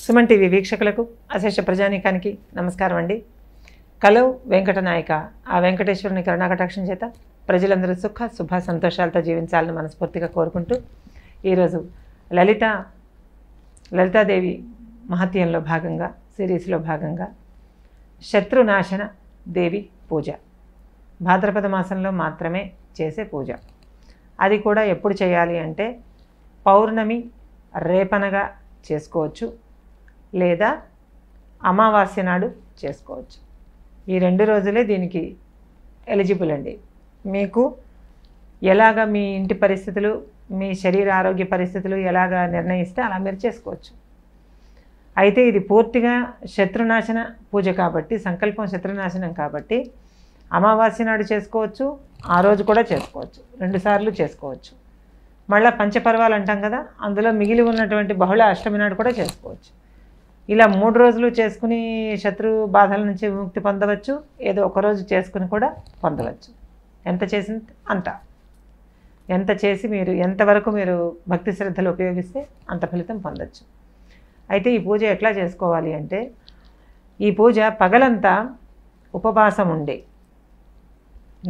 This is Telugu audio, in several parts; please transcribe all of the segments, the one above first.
సుమన్ టీవీ వీక్షకులకు అశేష ప్రజానీకానికి నమస్కారం అండి. కలౌ వెంకటనాయక ఆ వెంకటేశ్వరుని కరుణాకటాక్షం చేత ప్రజలందరూ సుఖ శుభ సంతోషాలతో జీవించాలని మనస్ఫూర్తిగా కోరుకుంటూ ఈరోజు లలితాదేవి మహత్యంలో భాగంగా సిరీస్లో భాగంగా శత్రునాశన దేవి పూజ భాద్రపద మాసంలో మాత్రమే చేసే పూజ. అది కూడా ఎప్పుడు చేయాలి అంటే పౌర్ణమి రేపనగా చేసుకోవచ్చు, లేదా అమావాస్య నాడు చేసుకోవచ్చు. ఈ 2 రోజులే దీనికి ఎలిజిబుల్ అండి. మీకు ఎలాగ మీ ఇంటి పరిస్థితులు, మీ శరీర ఆరోగ్య పరిస్థితులు ఎలాగ నిర్ణయిస్తే అలా మీరు చేసుకోవచ్చు. అయితే ఇది పూర్తిగా శత్రునాశన పూజ కాబట్టి, సంకల్పం శత్రునాశనం కాబట్టి అమావాస్య నాడు చేసుకోవచ్చు, ఆ రోజు కూడా చేసుకోవచ్చు, 2 సార్లు చేసుకోవచ్చు. మళ్ళీ పంచపర్వాలు అంటాం కదా, అందులో మిగిలి ఉన్నటువంటి బహుళ అష్టమి నాడు కూడా చేసుకోవచ్చు. ఇలా 3 రోజులు చేసుకుని శత్రు బాధల నుంచి విముక్తి పొందవచ్చు, ఏదో ఒకరోజు చేసుకుని కూడా పొందవచ్చు. ఎంత చేసింది అంత, ఎంత చేసి మీరు ఎంతవరకు మీరు భక్తి శ్రద్ధలు ఉపయోగిస్తే అంత ఫలితం పొందవచ్చు. అయితే ఈ పూజ ఎట్లా చేసుకోవాలి అంటే, ఈ పూజ పగలంతా ఉపవాసం ఉండి,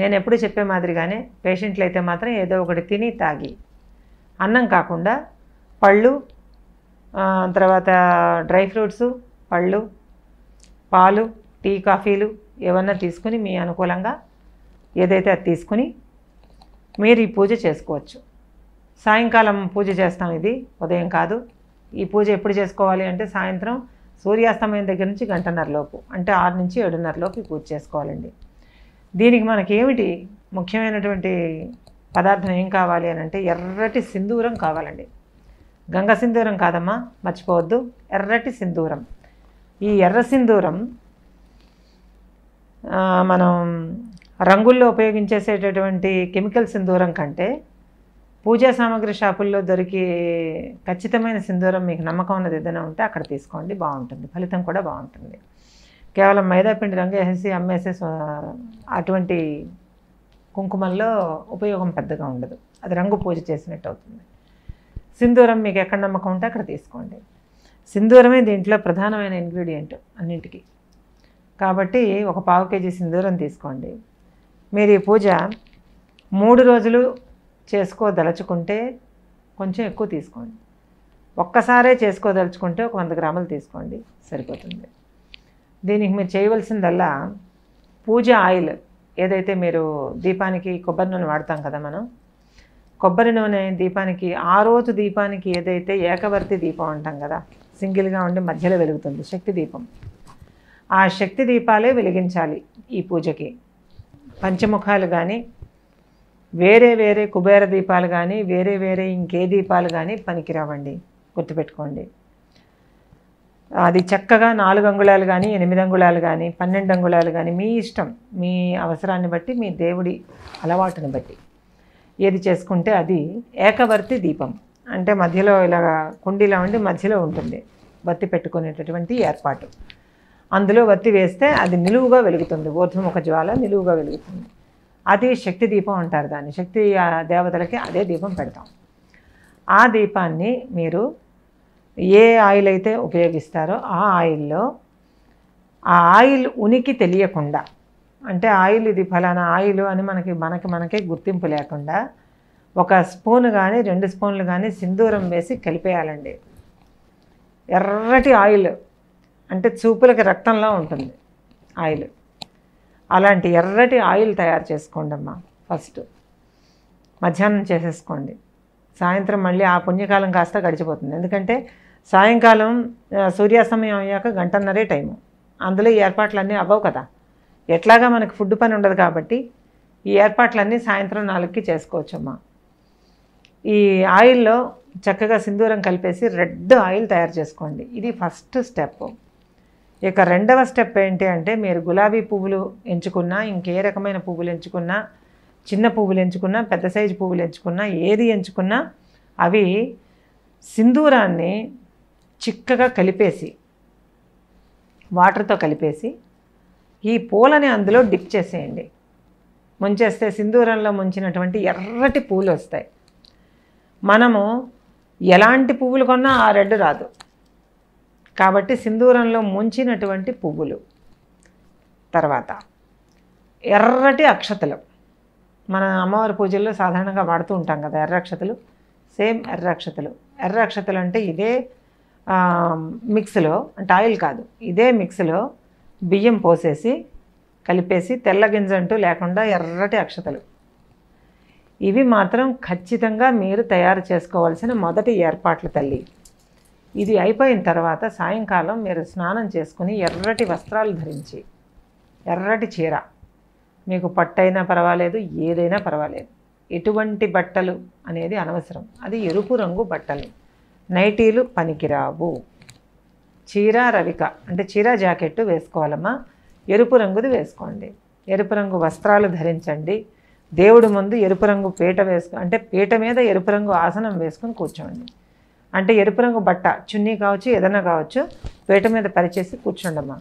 నేను ఎప్పుడు చెప్పే మాదిరిగానే పేషెంట్లు అయితే మాత్రం ఏదో ఒకటి తిని తాగి, అన్నం కాకుండా పళ్ళు, తర్వాత డ్రై ఫ్రూట్స్, పళ్ళు, పాలు, టీ, కాఫీలు ఏమన్నా తీసుకుని మీ అనుకూలంగా ఏదైతే అది తీసుకుని మీరు ఈ పూజ చేసుకోవచ్చు. సాయంకాలం పూజ చేస్తాం, ఇది ఉదయం కాదు. ఈ పూజ ఎప్పుడు చేసుకోవాలి అంటే సాయంత్రం సూర్యాస్తమయం దగ్గర నుంచి 1:30 లోపు, అంటే 6 నుంచి 7:30 లోపు ఈ పూజ చేసుకోవాలండి. దీనికి మనకి ఏమిటి ముఖ్యమైనటువంటి పదార్థం ఏం కావాలి అని అంటే ఎర్రటి సింధూరం కావాలండి. గంగ సింధూరం కాదమ్మా, మర్చిపోవద్దు, ఎర్రటి సింధూరం. ఈ ఎర్ర సింధూరం మనం రంగుల్లో ఉపయోగించేసేటటువంటి కెమికల్ సింధూరం కంటే పూజా సామాగ్రి షాపుల్లో దొరికి ఖచ్చితమైన సింధూరం మీకు నమ్మకం ఉన్నది ఏదైనా ఉంటే అక్కడ తీసుకోండి, బాగుంటుంది, ఫలితం కూడా బాగుంటుంది. కేవలం మైదాపిండి రంగు వేసి అమ్మేసే అటువంటి కుంకుమల్లో ఉపయోగం పెద్దగా ఉండదు, అది రంగు పూజ చేసినట్టు అవుతుంది. సింధూరం మీకు ఎక్కడ నమ్మకం ఉంటే అక్కడ తీసుకోండి. సింధూరమే దీంట్లో ప్రధానమైన ఇంగ్రీడియంట్ అన్నింటికి. కాబట్టి ఒక 1/4 కేజీ సింధూరం తీసుకోండి. మీరు ఈ పూజ 3 రోజులు చేసుకోదలుచుకుంటే కొంచెం ఎక్కువ తీసుకోండి. ఒక్కసారే చేసుకోదలుచుకుంటే ఒక 100 గ్రాములు తీసుకోండి, సరిపోతుంది. దీనికి మీరు చేయవలసిందల్లా పూజ ఆయిల్ ఏదైతే మీరు దీపానికి కొబ్బరి నూనె వాడతాం కదా, మనం కొబ్బరి నూనె దీపానికి, ఆ రోజు దీపానికి ఏదైతే ఏకవర్తి దీపం అంటాం కదా, సింగిల్గా ఉండి మధ్యలో వెలుగుతుంది శక్తి దీపం, ఆ శక్తి దీపాలే వెలిగించాలి ఈ పూజకి. పంచముఖాలు కానీ వేరే వేరే కుబేర దీపాలు కానీ వేరే వేరే ఇంకే దీపాలు కానీ పనికిరావండి, గుర్తుపెట్టుకోండి. అది చక్కగా 4 అంగుళాలు కానీ 8 అంగుళాలు కానీ 12 అంగుళాలు కానీ మీ ఇష్టం, మీ అవసరాన్ని బట్టి, మీ దేవుడి అలవాటుని బట్టి ఏది చేసుకుంటే అది ఏకవర్తి దీపం. అంటే మధ్యలో ఇలాగ కుండీలో ఉండి మధ్యలో ఉంటుంది బత్తి పెట్టుకునేటటువంటి ఏర్పాటు. అందులో వత్తి వేస్తే అది నిలువుగా వెలుగుతుంది, ఊర్ధ్వముఖ జ్వాల నిలువుగా వెలుగుతుంది. అది శక్తి దీపం అంటారు దాన్ని. శక్తి దేవతలకి అదే దీపం పెడతాం. ఆ దీపాన్ని మీరు ఏ ఆయిల్ అయితే ఉపయోగిస్తారో ఆ ఆయిల్లో, ఆ ఆయిల్ ఉనికి తెలియకుండా, అంటే ఆయిల్ ఇది ఫలానా ఆయిల్ అని మనకే గుర్తింపు లేకుండా 1 స్పూన్ కానీ 2 స్పూన్లు కానీ సింధూరం వేసి కలిపేయాలండి. ఎర్రటి ఆయిల్ అంటే చూపులకి రక్తంలా ఉంటుంది ఆయిల్. అలాంటి ఎర్రటి ఆయిల్ తయారు చేసుకోండి అమ్మా. ఫస్ట్ మధ్యాహ్నం చేసేసుకోండి, సాయంత్రం మళ్ళీ ఆ పుణ్యకాలం కాస్త గడిచిపోతుంది. ఎందుకంటే సాయంకాలం సూర్యాస్తమయం అయ్యాక 1:30 టైము, అందులో ఈ ఏర్పాట్లన్నీ అవ్వవు కదా. ఎట్లాగా మనకు ఫుడ్ పని ఉండదు కాబట్టి ఈ ఏర్పాట్లన్నీ సాయంత్రం 4కి చేసుకోవచ్చమ్మా. ఈ ఆయిల్లో చక్కగా సింధూరం కలిపేసి రెడ్ ఆయిల్ తయారు చేసుకోండి. ఇది ఫస్ట్ స్టెప్. ఇక 2వ స్టెప్ ఏంటి అంటే, మీరు గులాబీ పువ్వులు ఎంచుకున్నా, ఇంకే రకమైన పువ్వులు ఎంచుకున్నా, చిన్న పువ్వులు ఎంచుకున్నా, పెద్ద సైజు పువ్వులు ఎంచుకున్నా, ఏది ఎంచుకున్నా అవి సింధూరాన్ని చిక్కగా కలిపేసి, వాటర్తో కలిపేసి ఈ పూలని అందులో డిప్ చేసేయండి. ముంచేస్తే సింధూరంలో ముంచినటువంటి ఎర్రటి పూలు వస్తాయి. మనము ఎలాంటి పువ్వులు కొన్నా ఆ రెడ్ రాదు, కాబట్టి సింధూరంలో ముంచినటువంటి పువ్వులు, తర్వాత ఎర్రటి అక్షతలు, మన అమ్మవారి పూజల్లో సాధారణంగా వాడుతూ ఉంటాం కదా ఎర్ర అక్షతలు, సేమ్ ఎర్ర అక్షతలు. ఎర్ర అక్షతలు అంటే ఇదే మిక్స్లో, అంటే ఆయిల్ కాదు, ఇదే మిక్స్లో బియ్యం పోసేసి కలిపేసి తెల్ల గింజ అంటూ లేకుండా ఎర్రటి అక్షతలు. ఇవి మాత్రం ఖచ్చితంగా మీరు తయారు చేసుకోవాల్సిన మొదటి ఏర్పాట్లు తల్లి. ఇది అయిపోయిన తర్వాత సాయంకాలం మీరు స్నానం చేసుకుని ఎర్రటి వస్త్రాలు ధరించి, ఎర్రటి చీర, మీకు పట్టైనా పర్వాలేదు, ఏదైనా పర్వాలేదు, ఎటువంటి బట్టలు అనేది అనవసరం, అది ఎరుపు రంగు బట్టలు. నైటీలు పనికిరావు. చీర రవిక అంటే చీర జాకెట్టు వేసుకోవాలమ్మా, ఎరుపు రంగుది వేసుకోండి. ఎరుపు రంగు వస్త్రాలు ధరించండి. దేవుడి ముందు ఎరుపు రంగు పీట అంటే పీట మీద ఎరుపు రంగు ఆసనం వేసుకొని కూర్చోండి. అంటే ఎరుపు రంగు బట్ట, చున్నీ కావచ్చు, ఏదైనా కావచ్చు, పీట మీద పరిచేసి కూర్చోండమ్మా.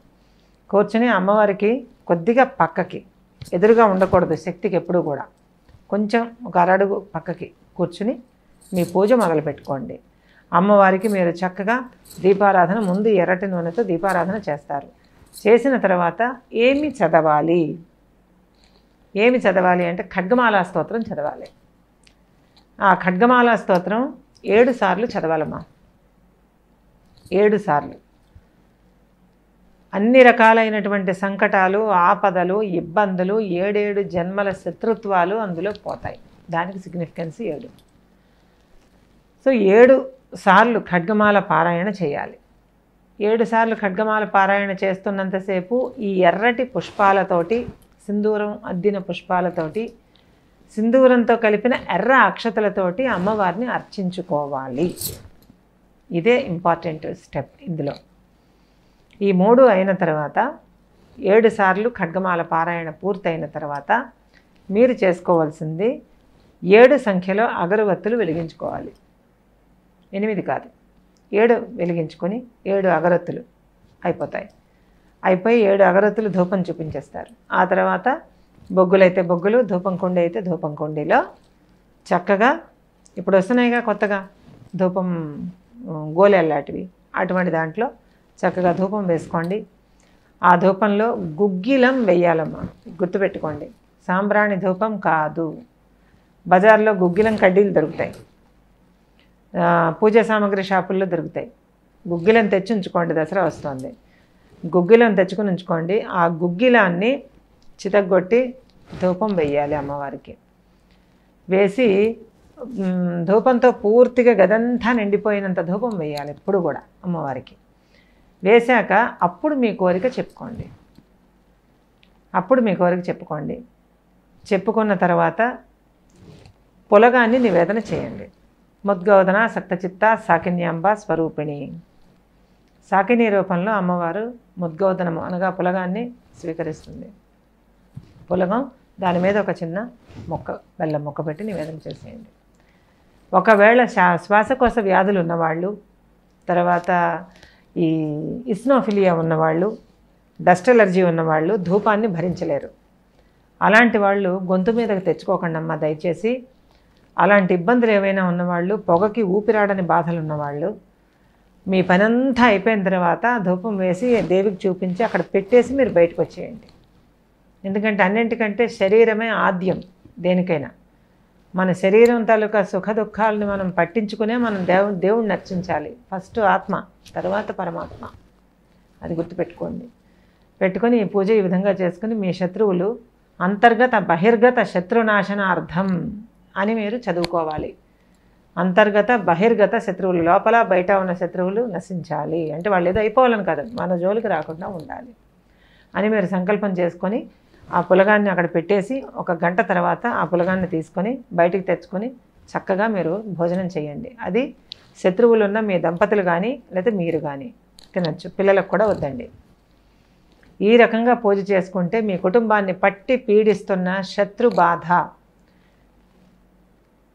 కూర్చుని అమ్మవారికి కొద్దిగా పక్కకి, ఎదురుగా ఉండకూడదు శక్తికి ఎప్పుడూ కూడా, కొంచెం ఒక అరడుగు పక్కకి కూర్చుని మీ పూజ మొదలు పెట్టుకోండి. అమ్మవారికి మీరు చక్కగా దీపారాధన, ముందు ఎర్రటి నూనెతో దీపారాధన చేస్తారు. చేసిన తర్వాత ఏమి చదవాలి అంటే ఖడ్గమాలా స్తోత్రం చదవాలి. ఆ ఖడ్గమాలా స్తోత్రం 7 సార్లు చదవాలమ్మా. 7 సార్లు. అన్ని రకాలైనటువంటి సంకటాలు, ఆపదలు, ఇబ్బందులు, 7 జన్మల శత్రుత్వాలు అందులో పోతాయి. దానికి సిగ్నిఫికెన్స్ 7. సో 7 సార్లు ఖడ్గమాల పారాయణ చేయాలి. 7 సార్లు ఖడ్గమాల పారాయణ చేస్తున్నంతసేపు ఈ ఎర్రటి పుష్పాలతోటి, సింధూరం అద్దిన పుష్పాలతోటి, సింధూరంతో కలిపిన ఎర్ర అక్షతలతోటి అమ్మవారిని అర్చించుకోవాలి. ఇదే ఇంపార్టెంట్ స్టెప్ ఇందులో. ఈ 3 అయిన తర్వాత 7 సార్లు ఖడ్గమాల పారాయణ పూర్తయిన తర్వాత మీరు చేసుకోవాల్సింది 7 సంఖ్యలో అగరవత్తులు వెలిగించుకోవాలి. 8 కాదు, 7 వెలిగించుకొని 7 అగరొత్తులు అయిపోతాయి. అయిపోయి 7 అగరొత్తులు ధూపం చూపించేస్తారు. ఆ తర్వాత బొగ్గులైతే బొగ్గులు, ధూపం కుండి అయితే ధూపం కుండీలో చక్కగా, ఇప్పుడు వస్తున్నాయిగా కొత్తగా ధూపం గోలెల్లాంటివి, అటువంటి దాంట్లో చక్కగా ధూపం వేసుకోండి. ఆ ధూపంలో గుగ్గిలం వెయ్యాలమ్మా, గుర్తుపెట్టుకోండి. సాంబ్రాణి ధూపం కాదు. బజార్లో గుగ్గిలం కడ్డీలు దొరుకుతాయి, పూజా సామాగ్రి షాపుల్లో దొరుకుతాయి. గుగ్గిలం తెచ్చి ఉంచుకోండి, దసరా వస్తుంది. గుగ్గిలం తెచ్చుకుని ఉంచుకోండి. ఆ గుగ్గిలాన్ని చితగ్గొట్టి ధూపం వేయాలి అమ్మవారికి. వేసి ధూపంతో పూర్తిగా గదంతా నిండిపోయినంత ధూపం వేయాలి ఎప్పుడు కూడా అమ్మవారికి. వేశాక అప్పుడు మీ కోరిక చెప్పుకోండి. చెప్పుకున్న తర్వాత పులగాన్ని నివేదన చేయండి. ముద్గౌదన సక్తచిత్త సాకిన్యాంబ స్వరూపిణి. సాకిని రూపంలో అమ్మవారు ముద్గౌదనము అనగా పులగాన్ని స్వీకరిస్తుంది. పులగం, దాని మీద ఒక చిన్న మొక్క, బెల్లం మొక్క పెట్టి నివేదన చేసేయండి. ఒకవేళ శ్వాసకోశ వ్యాధులు ఉన్నవాళ్ళు, తర్వాత ఈ ఇస్నోఫిలియా ఉన్నవాళ్ళు, డస్ట్ ఎలర్జీ ఉన్నవాళ్ళు ధూపాన్ని భరించలేరు. అలాంటి వాళ్ళు గొంతు మీదకి తెచ్చుకోకండి అమ్మ దయచేసి. అలాంటి ఇబ్బందులు ఏవైనా ఉన్నవాళ్ళు, పొగకి ఊపిరాడని బాధలు ఉన్నవాళ్ళు, మీ పనంతా అయిపోయిన తర్వాత ధూపం వేసి దేవికి చూపించి అక్కడ పెట్టేసి మీరు బయటకు వచ్చేయండి. ఎందుకంటే అన్నింటికంటే శరీరమే ఆద్యం దేనికైనా. మన శరీరం తాలూకా సుఖ దుఃఖాలను మనం పట్టించుకునే మనం దేవుణ్ణి నర్చించాలి. ఫస్ట్ ఆత్మ, తర్వాత పరమాత్మ. అది గుర్తుపెట్టుకోండి. పెట్టుకొని ఈ పూజ ఈ విధంగా చేసుకుని మీ శత్రువులు అంతర్గత బహిర్గత శత్రునాశనార్థం అని మీరు చదువుకోవాలి. అంతర్గత బహిర్గత శత్రువులు, లోపల బయట ఉన్న శత్రువులు నశించాలి అంటే వాళ్ళు ఏదో అయిపోవాలని కాదు, మన జోలికి రాకుండా ఉండాలి అని మీరు సంకల్పం చేసుకొని ఆ పులగాన్ని అక్కడ పెట్టేసి 1 గంట తర్వాత ఆ పులగాన్ని తీసుకొని బయటికి తెచ్చుకొని చక్కగా మీరు భోజనం చేయండి. అది శత్రువులు ఉన్న మీ దంపతులు కానీ లేదా మీరు కానీ తినచ్చు, పిల్లలకు కూడా వద్దండి. ఈ రకంగా పూజ చేసుకుంటే మీ కుటుంబాన్ని పట్టి పీడిస్తున్న శత్రు బాధ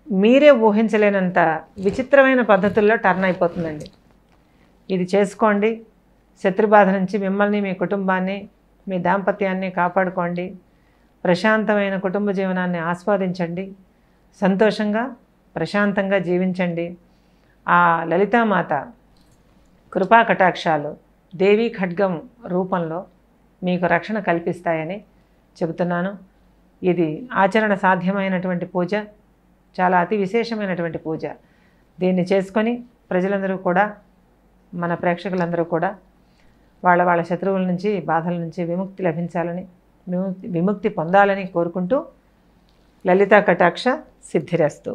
మీరే ఊహించలేనంత విచిత్రమైన పద్ధతుల్లో టర్న్ అయిపోతుందండి. ఇది చేసుకోండి. శత్రుబాధ నుంచి మిమ్మల్ని, మీ కుటుంబాన్ని, మీ దాంపత్యాన్ని కాపాడుకోండి. ప్రశాంతమైన కుటుంబ జీవనాన్ని ఆస్వాదించండి. సంతోషంగా ప్రశాంతంగా జీవించండి. ఆ లలితామాత కృపా కటాక్షాలు దేవీ ఖడ్గం రూపంలో మీకు రక్షణ కల్పిస్తాయని చెబుతున్నాను. ఇది ఆచరణ సాధ్యమైనటువంటి పూజ, చాలా అతి విశేషమైనటువంటి పూజ. దీన్ని చేసుకొని ప్రజలందరూ కూడా, మన ప్రేక్షకులందరూ కూడా వాళ్ళ శత్రువుల నుంచి, బాధల నుంచి విముక్తి లభించాలని, విముక్తి పొందాలని కోరుకుంటూ లలితా కటాక్ష సిద్ధిరస్తు.